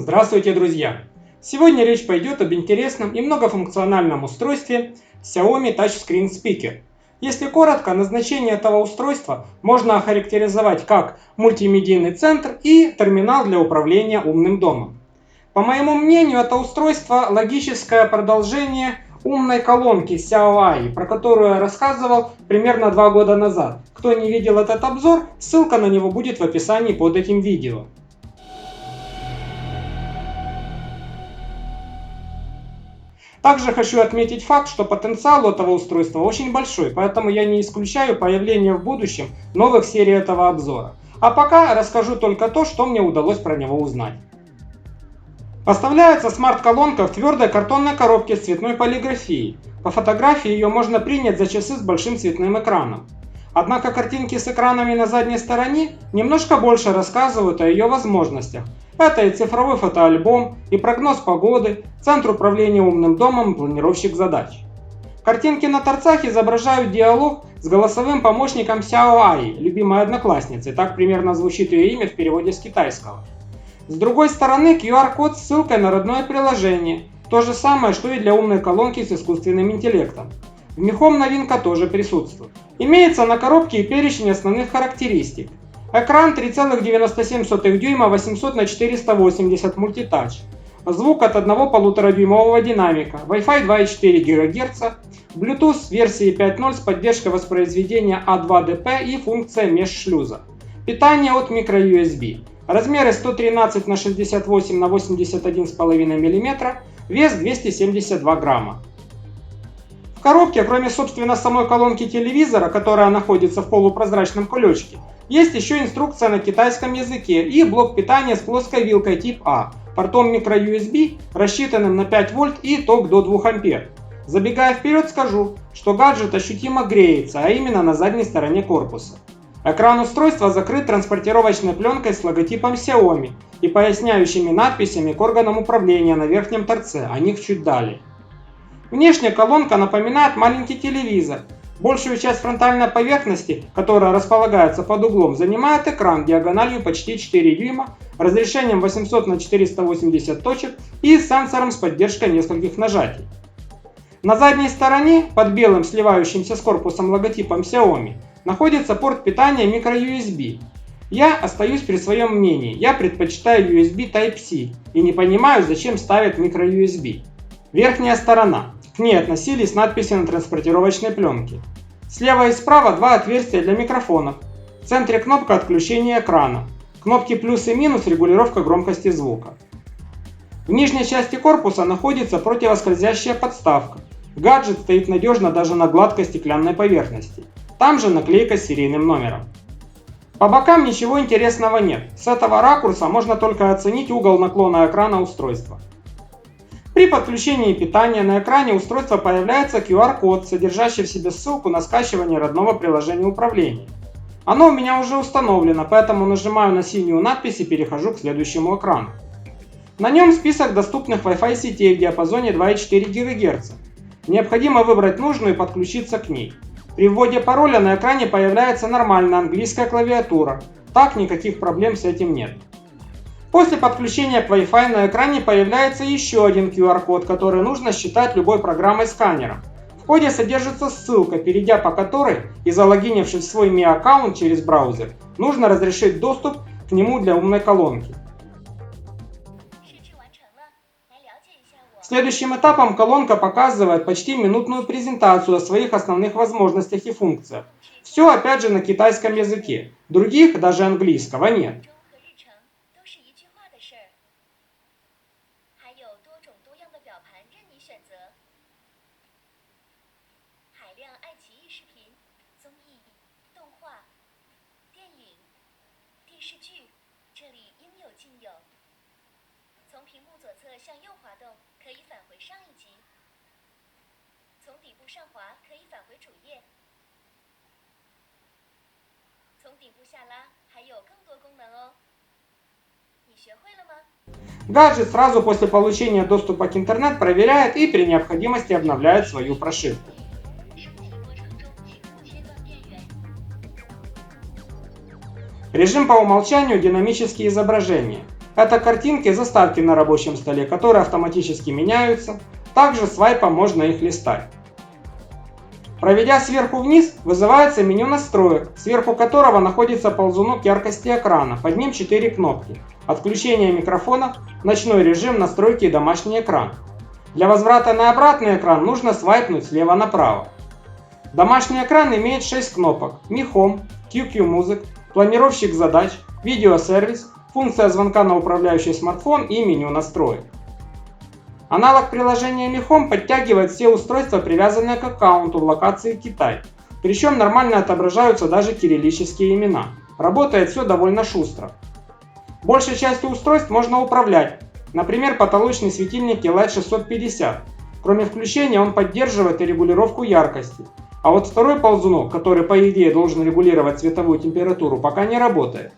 Здравствуйте, друзья! Сегодня речь пойдет об интересном и многофункциональном устройстве Xiaomi Touchscreen Speaker. Если коротко, назначение этого устройства можно охарактеризовать как мультимедийный центр и терминал для управления умным домом. По моему мнению, это устройство логическое продолжение умной колонки Xiaomi, про которую я рассказывал примерно 2 года назад. Кто не видел этот обзор, ссылка на него будет в описании под этим видео. Также хочу отметить факт, что потенциал этого устройства очень большой, поэтому я не исключаю появление в будущем новых серий этого обзора. А пока расскажу только то, что мне удалось про него узнать. Поставляется смарт-колонка в твердой картонной коробке с цветной полиграфией. По фотографии ее можно принять за часы с большим цветным экраном. Однако картинки с экранами на задней стороне немножко больше рассказывают о ее возможностях. Это и цифровой фотоальбом, и прогноз погоды, центр управления умным домом и планировщик задач. Картинки на торцах изображают диалог с голосовым помощником Xiaomi, любимой одноклассницей, так примерно звучит ее имя в переводе с китайского. С другой стороны QR-код с ссылкой на родное приложение, то же самое, что и для умной колонки с искусственным интеллектом. В Михом новинка тоже присутствует. Имеется на коробке и перечень основных характеристик. Экран 3,97 дюйма 800 на 480 мультитач. Звук от одного 1,5-дюймового динамика. Wi-Fi 2,4 ГГц. Bluetooth версии 5.0 с поддержкой воспроизведения A2DP и функция меж-шлюза. Питание от microUSB. Размеры 113 на 68 на 81,5 мм. Вес 272 грамма. В коробке, кроме собственно самой колонки телевизора, которая находится в полупрозрачном кулечке, есть еще инструкция на китайском языке и блок питания с плоской вилкой тип А, портом microUSB, рассчитанным на 5 вольт и ток до 2 ампер. Забегая вперед, скажу, что гаджет ощутимо греется, а именно на задней стороне корпуса. Экран устройства закрыт транспортировочной пленкой с логотипом Xiaomi и поясняющими надписями к органам управления на верхнем торце, о них чуть далее. Внешне колонка напоминает маленький телевизор. Большую часть фронтальной поверхности, которая располагается под углом, занимает экран диагональю почти 4 дюйма, разрешением 800 на 480 точек и сенсором с поддержкой нескольких нажатий. На задней стороне, под белым сливающимся с корпусом логотипом Xiaomi, находится порт питания microUSB. Я остаюсь при своем мнении, я предпочитаю USB Type-C и не понимаю, зачем ставят microUSB. Верхняя сторона. К ней относились надписи на транспортировочной пленке. Слева и справа два отверстия для микрофонов. В центре кнопка отключения экрана. Кнопки плюс и минус регулировка громкости звука. В нижней части корпуса находится противоскользящая подставка. Гаджет стоит надежно даже на гладкой стеклянной поверхности. Там же наклейка с серийным номером. По бокам ничего интересного нет. С этого ракурса можно только оценить угол наклона экрана устройства. При подключении питания на экране устройства появляется QR-код, содержащий в себе ссылку на скачивание родного приложения управления. Оно у меня уже установлено, поэтому нажимаю на синюю надпись и перехожу к следующему экрану. На нем список доступных Wi-Fi сетей в диапазоне 2,4 ГГц. Необходимо выбрать нужную и подключиться к ней. При вводе пароля на экране появляется нормальная английская клавиатура. Так никаких проблем с этим нет. После подключения к Wi-Fi на экране появляется еще один QR-код, который нужно считать любой программой-сканером. В коде содержится ссылка, перейдя по которой и залогинившись в свой Mi аккаунт через браузер, нужно разрешить доступ к нему для умной колонки. Следующим этапом колонка показывает почти минутную презентацию о своих основных возможностях и функциях. Все опять же на китайском языке, других, даже английского, нет. Гаджет сразу после получения доступа к интернет проверяет и при необходимости обновляет свою прошивку. Режим по умолчанию динамические изображения. Это картинки заставки на рабочем столе, которые автоматически меняются. Также свайпом можно их листать. Проведя сверху вниз, вызывается меню настроек, сверху которого находится ползунок яркости экрана. Под ним 4 кнопки: отключение микрофона, ночной режим, настройки и домашний экран. Для возврата на обратный экран нужно свайпнуть слева направо. Домашний экран имеет 6 кнопок: Mi Home, QQ Music, планировщик задач, видеосервис, функция звонка на управляющий смартфон и меню настроек. Аналог приложения Mi Home подтягивает все устройства, привязанные к аккаунту в локации Китай. Причем нормально отображаются даже кириллические имена. Работает все довольно шустро. Большей частью устройств можно управлять. Например, потолочный светильник LED 650. Кроме включения он поддерживает и регулировку яркости. А вот второй ползунок, который по идее должен регулировать цветовую температуру, пока не работает.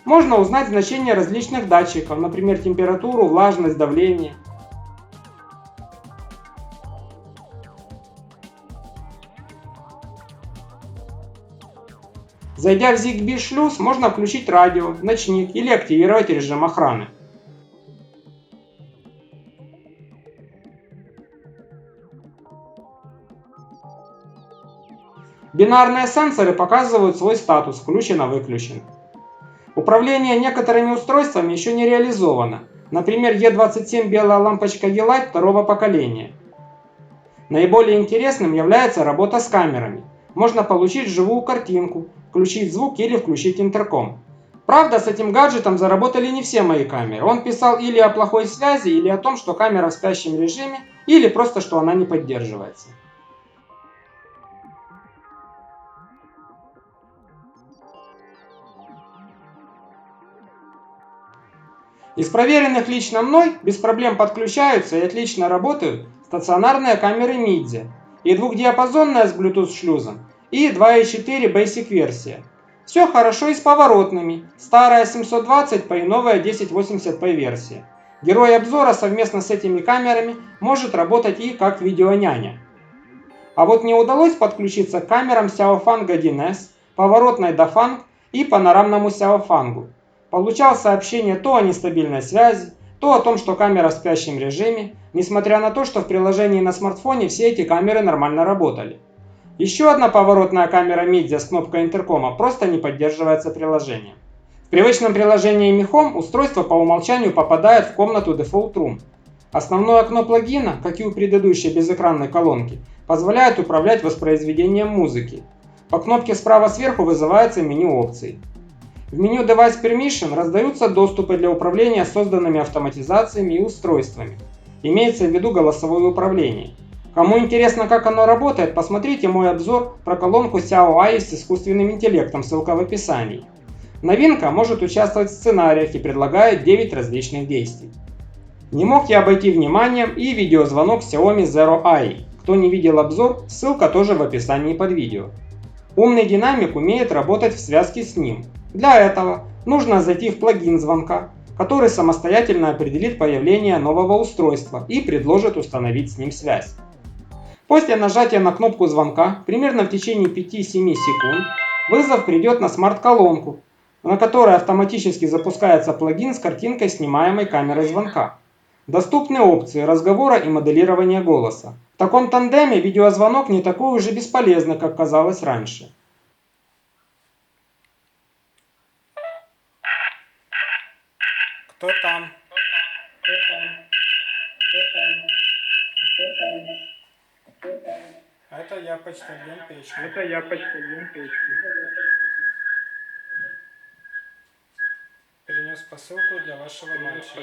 Можно узнать значения различных датчиков, например, температуру, влажность, давление. Зайдя в ZigBee шлюз, можно включить радио, ночник или активировать режим охраны. Бинарные сенсоры показывают свой статус: включено-выключено. Управление некоторыми устройствами еще не реализовано. Например, E27 белая лампочка E-Light второго поколения. Наиболее интересным является работа с камерами. Можно получить живую картинку, включить звук или включить интерком. Правда, с этим гаджетом заработали не все мои камеры. Он писал или о плохой связи, или о том, что камера в спящем режиме, или просто, что она не поддерживается. Из проверенных лично мной без проблем подключаются и отлично работают стационарные камеры Midze и двухдиапазонная с Bluetooth шлюзом и 2.4 Basic версия. Все хорошо и с поворотными, старая 720p и новая 1080p версия. Герой обзора совместно с этими камерами может работать и как видеоняня. А вот не удалось подключиться к камерам Xiaofang 1S, поворотной Dafang и панорамному Xiaofang. Получал сообщение то о нестабильной связи, то о том, что камера в спящем режиме, несмотря на то, что в приложении на смартфоне все эти камеры нормально работали. Еще одна поворотная камера Midze с кнопкой интеркома просто не поддерживается приложением. В привычном приложении Mi Home устройство по умолчанию попадает в комнату Default Room. Основное окно плагина, как и у предыдущей безэкранной колонки, позволяет управлять воспроизведением музыки. По кнопке справа сверху вызывается меню опций. В меню Device Permission раздаются доступы для управления созданными автоматизациями и устройствами. Имеется в виду голосовое управление. Кому интересно, как оно работает, посмотрите мой обзор про колонку Xiao AI с искусственным интеллектом, ссылка в описании. Новинка может участвовать в сценариях и предлагает 9 различных действий. Не мог я обойти вниманием и видеозвонок Xiaomi Zero AI. Кто не видел обзор, ссылка тоже в описании под видео. Умный динамик умеет работать в связке с ним. Для этого нужно зайти в плагин звонка, который самостоятельно определит появление нового устройства и предложит установить с ним связь. После нажатия на кнопку звонка, примерно в течение 5-7 секунд, вызов придет на смарт-колонку, на которой автоматически запускается плагин с картинкой снимаемой камерой звонка. Доступны опции разговора и моделирования голоса. В таком тандеме видеозвонок не такой уже бесполезный, как казалось раньше. Кто там? Это я, почтальон Печки. Принес посылку для вашего мальчика.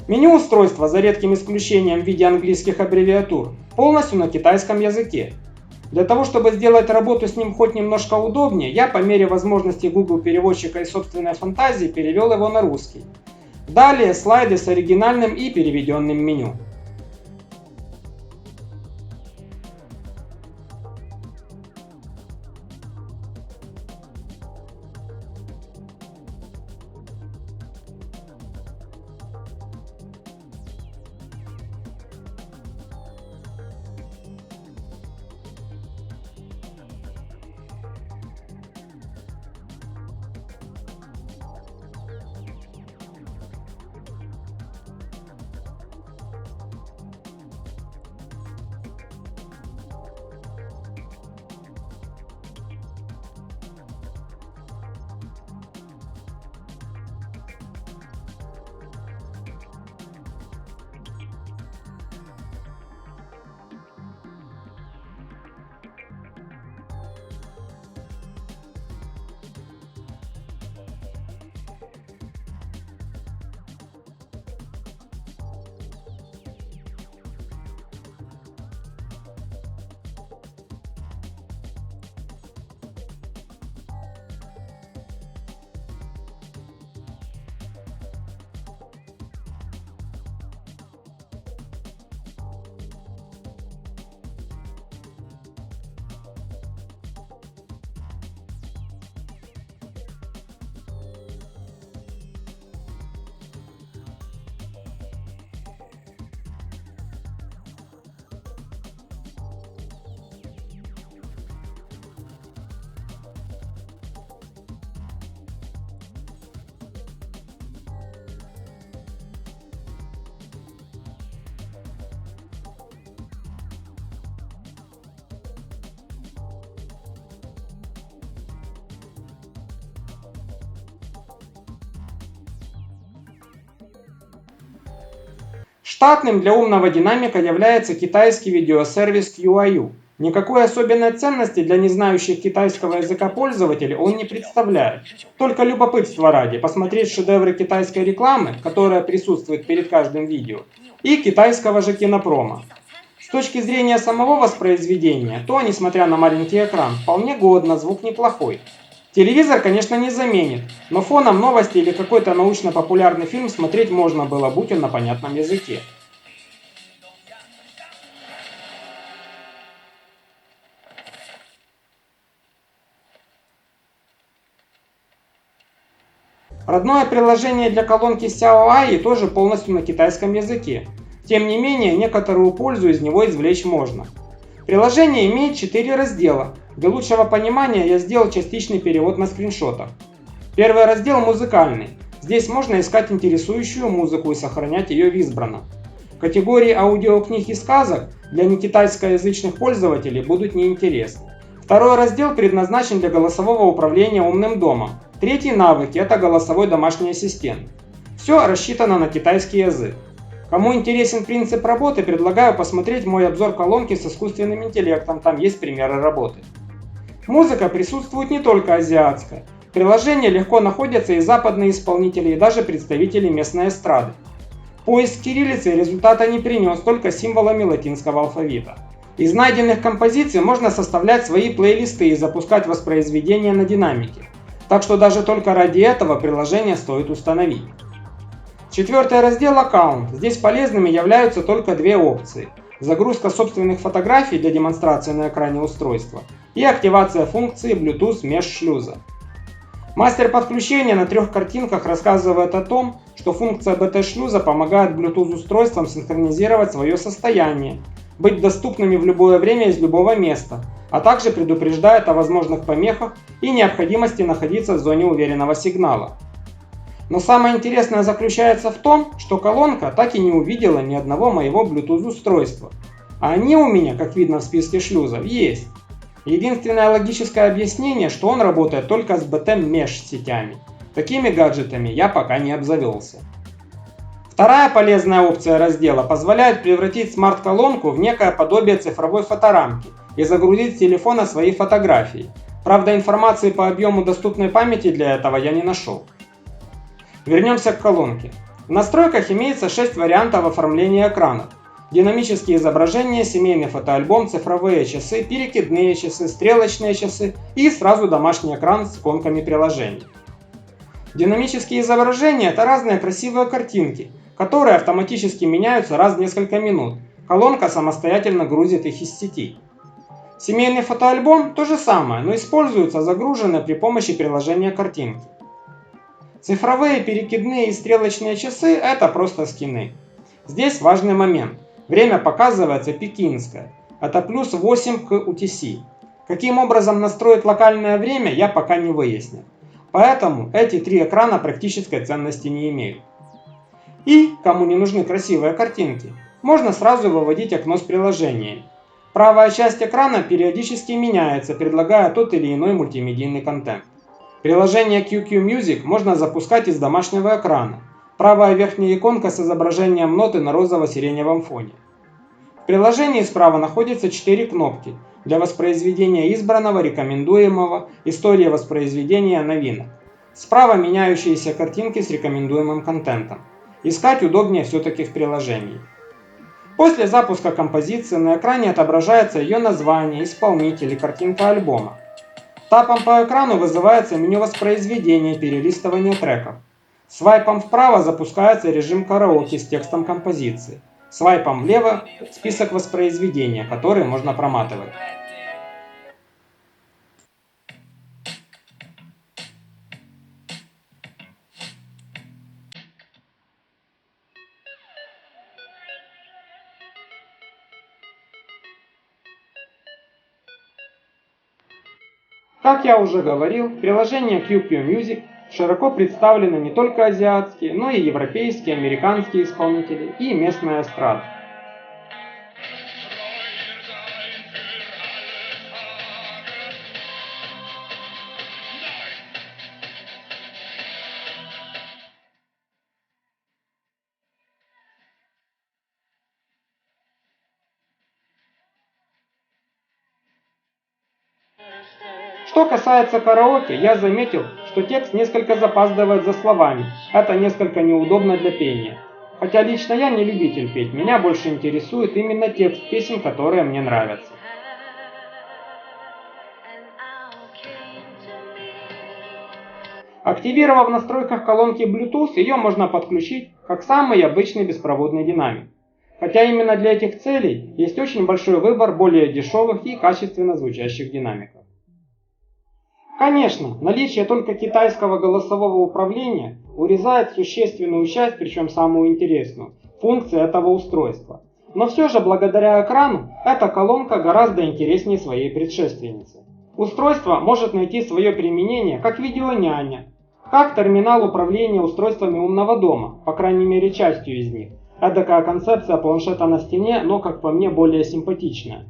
Меню устройства, за редким исключением в виде английских аббревиатур, полностью на китайском языке. Для того, чтобы сделать работу с ним хоть немножко удобнее, я по мере возможности Google переводчика и собственной фантазии перевел его на русский. Далее слайды с оригинальным и переведенным меню. Штатным для умного динамика является китайский видеосервис QIU. Никакой особенной ценности для не знающих китайского языка пользователей он не представляет. Только любопытство ради посмотреть шедевры китайской рекламы, которая присутствует перед каждым видео, и китайского же кинопрома. С точки зрения самого воспроизведения, то, несмотря на маленький экран, вполне годно, звук неплохой. Телевизор, конечно, не заменит, но фоном новости или какой-то научно-популярный фильм смотреть можно было, будь он на понятном языке. Родное приложение для колонки Xiao AI тоже полностью на китайском языке. Тем не менее, некоторую пользу из него извлечь можно. Приложение имеет 4 раздела. Для лучшего понимания я сделал частичный перевод на скриншотах. Первый раздел музыкальный. Здесь можно искать интересующую музыку и сохранять ее в избранном. Категории аудиокниг и сказок для некитайскоязычных пользователей будут неинтересны. Второй раздел предназначен для голосового управления умным домом. Третий навыки – это голосовой домашний ассистент. Все рассчитано на китайский язык. Кому интересен принцип работы, предлагаю посмотреть мой обзор колонки с искусственным интеллектом, там есть примеры работы. Музыка присутствует не только азиатская. В приложении легко находятся и западные исполнители, и даже представители местной эстрады. Поиск кириллицы результата не принес, только символами латинского алфавита. Из найденных композиций можно составлять свои плейлисты и запускать воспроизведения на динамике. Так что даже только ради этого приложение стоит установить. Четвертый раздел «Аккаунт». Здесь полезными являются только две опции. Загрузка собственных фотографий для демонстрации на экране устройства и активация функции Bluetooth Mesh шлюза. Мастер подключения на 3 картинках рассказывает о том, что функция BT-шлюза помогает Bluetooth устройствам синхронизировать свое состояние, быть доступными в любое время из любого места, а также предупреждает о возможных помехах и необходимости находиться в зоне уверенного сигнала. Но самое интересное заключается в том, что колонка так и не увидела ни одного моего Bluetooth устройства. А они у меня, как видно в списке шлюзов, есть. Единственное логическое объяснение, что он работает только с BT Mesh сетями. Такими гаджетами я пока не обзавелся. Вторая полезная опция раздела позволяет превратить смарт-колонку в некое подобие цифровой фоторамки и загрузить с телефона свои фотографии. Правда, информации по объему доступной памяти для этого я не нашел. Вернемся к колонке. В настройках имеется 6 вариантов оформления экранов. Динамические изображения, семейный фотоальбом, цифровые часы, перекидные часы, стрелочные часы и сразу домашний экран с иконками приложений. Динамические изображения – это разные красивые картинки, которые автоматически меняются раз в несколько минут. Колонка самостоятельно грузит их из сети. Семейный фотоальбом – то же самое, но используется загруженные при помощи приложения картинки. Цифровые, перекидные и стрелочные часы – это просто скины. Здесь важный момент. Время показывается пекинское. Это плюс 8 к UTC. Каким образом настроить локальное время, я пока не выяснил. Поэтому эти 3 экрана практической ценности не имеют. И, кому не нужны красивые картинки, можно сразу выводить окно с приложениями. Правая часть экрана периодически меняется, предлагая тот или иной мультимедийный контент. Приложение QQ Music можно запускать из домашнего экрана. Правая верхняя иконка с изображением ноты на розово-сиреневом фоне. В приложении справа находятся 4 кнопки для воспроизведения избранного, рекомендуемого, история воспроизведения новинок. Справа меняющиеся картинки с рекомендуемым контентом. Искать удобнее все-таки в приложении. После запуска композиции на экране отображается ее название, исполнитель и картинка альбома. Тапом по экрану вызывается меню воспроизведения и перелистывания треков. Свайпом вправо запускается режим караоке с текстом композиции. Свайпом влево список воспроизведения, который можно проматывать. Как я уже говорил, в приложении QQ Music широко представлены не только азиатские, но и европейские, американские исполнители и местная эстрада. Что касается караоке, я заметил, что текст несколько запаздывает за словами. Это несколько неудобно для пения. Хотя лично я не любитель петь, меня больше интересует именно текст песен, которые мне нравятся. Активировав в настройках колонки Bluetooth, ее можно подключить как самый обычный беспроводный динамик. Хотя именно для этих целей есть очень большой выбор более дешевых и качественно звучащих динамиков. Конечно, наличие только китайского голосового управления урезает существенную часть, причем самую интересную, функции этого устройства. Но все же, благодаря экрану, эта колонка гораздо интереснее своей предшественницы. Устройство может найти свое применение как видеоняня, как терминал управления устройствами умного дома, по крайней мере частью из них. Эдакая концепция планшета на стене, но, как по мне, более симпатичная.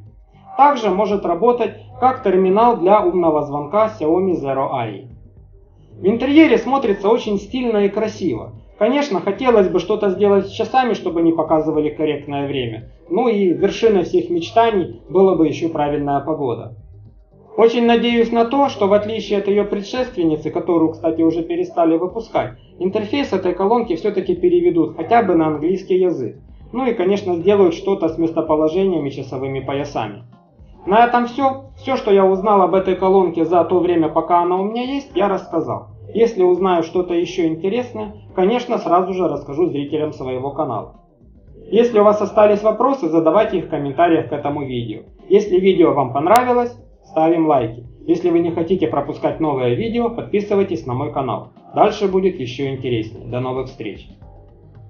Также может работать как терминал для умного звонка Xiaomi Zero AI. В интерьере смотрится очень стильно и красиво. Конечно, хотелось бы что-то сделать с часами, чтобы не показывали корректное время. Ну и вершиной всех мечтаний была бы еще правильная погода. Очень надеюсь на то, что в отличие от ее предшественницы, которую, кстати, уже перестали выпускать, интерфейс этой колонки все-таки переведут хотя бы на английский язык. Ну и, конечно, сделают что-то с местоположением и часовыми поясами. На этом все. Все, что я узнал об этой колонке за то время, пока она у меня есть, я рассказал. Если узнаю что-то еще интересное, конечно, сразу же расскажу зрителям своего канала. Если у вас остались вопросы, задавайте их в комментариях к этому видео. Если видео вам понравилось, ставим лайки. Если вы не хотите пропускать новые видео, подписывайтесь на мой канал. Дальше будет еще интереснее. До новых встреч!